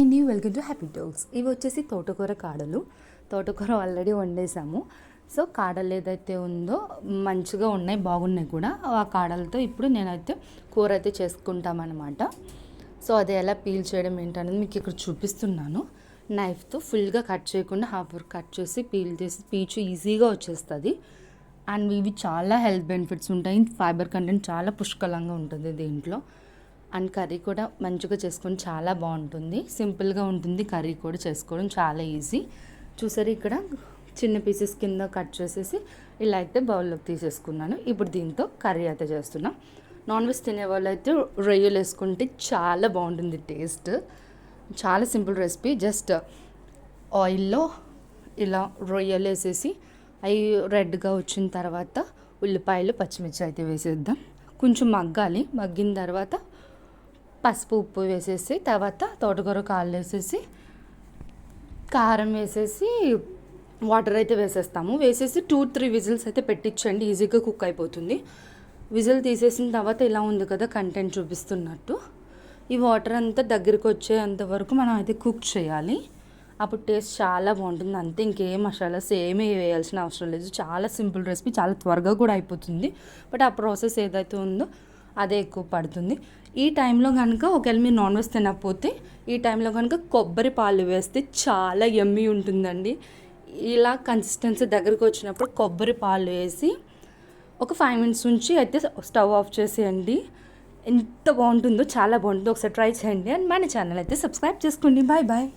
అండి, welcome to happy talks. ఇవి వచ్చేసి తోటకూర కాడలు. తోటకూర ఆల్రెడీ వండేసాము. సో కాడలు ఏదైతే ఉందో మంచిగా ఉన్నాయి, బాగున్నాయి కూడా. ఆ కాడలతో ఇప్పుడు నేనైతే కూర అయితే చేసుకుంటామన్నమాట. సో అది ఎలా పీల్ చేయడం ఏంటనేది మీకు ఇక్కడ చూపిస్తున్నాను. నైఫ్తో ఫుల్గా కట్ చేయకుండా హాఫ్ వరకు కట్ చేసి పీల్ చేసి పీచు ఈజీగా వచ్చేస్తుంది. అండ్ ఇవి చాలా హెల్త్ బెనిఫిట్స్ ఉంటాయి. ఫైబర్ కంటెంట్ చాలా పుష్కలంగా ఉంటుంది దీంట్లో. అండ్ కర్రీ కూడా మంచిగా చేసుకొని చాలా బాగుంటుంది. సింపుల్గా ఉంటుంది కర్రీ కూడా చేసుకోవడం చాలా ఈజీ. చూసారు, ఇక్కడ చిన్న పీసెస్ కింద కట్ చేసేసి ఇలా అయితే బౌల్లోకి తీసేసుకున్నాను. ఇప్పుడు దీంతో కర్రీ అయితే చేస్తున్నాం. నాన్ వెజ్ తినే వాళ్ళు అయితే రొయ్యలు వేసుకుంటే చాలా బాగుంటుంది టేస్ట్. చాలా సింపుల్ రెసిపీ. జస్ట్ ఆయిల్లో ఇలా రొయ్యలు వేసేసి అవి రెడ్గా వచ్చిన తర్వాత ఉల్లిపాయలు పచ్చిమిర్చి అయితే వేసేద్దాం. కొంచెం మగ్గాలి. మగ్గిన తర్వాత పసుపు ఉప్పు వేసేసి తర్వాత తోటకూర కాళ్ళు వేసేసి కారం వేసేసి వాటర్ అయితే వేసేస్తాము. వేసేసి 2-3 విజిల్స్ అయితే పెట్టించండి, ఈజీగా కుక్ అయిపోతుంది. విజిల్ తీసేసిన తర్వాత ఇలా ఉంది కదా కంటెంట్ చూపిస్తున్నట్టు, ఈ వాటర్ అంతా దగ్గరికి వచ్చేంత వరకు మనం అయితే కుక్ చేయాలి. అప్పుడు టేస్ట్ చాలా బాగుంటుంది. అంతే, ఇంకేం మసాలాస్ ఏమీ వేయాల్సిన అవసరం లేదు. చాలా సింపుల్ రెసిపీ, చాలా త్వరగా కూడా అయిపోతుంది. బట్ ఆ ప్రాసెస్ ఏదైతే ఉందో అదే ఎక్కువ పడుతుంది. ఈ టైంలో కనుక ఒకవేళ మీరు నాన్ వెజ్ తినకపోతే ఈ టైంలో కనుక కొబ్బరి పాలు వేస్తే చాలా యమ్మీ ఉంటుందండి. ఇలా కన్సిస్టెన్సీ దగ్గరికి వచ్చినప్పుడు కొబ్బరి పాలు వేసి ఒక 5 minutes నుంచి అయితే స్టవ్ ఆఫ్ చేసేయండి. ఎంత బాగుంటుందో, చాలా బాగుంటుందో. ఒకసారి ట్రై చేయండి. అండ్ మన ఛానల్ అయితే సబ్స్క్రైబ్ చేసుకోండి. Bye bye.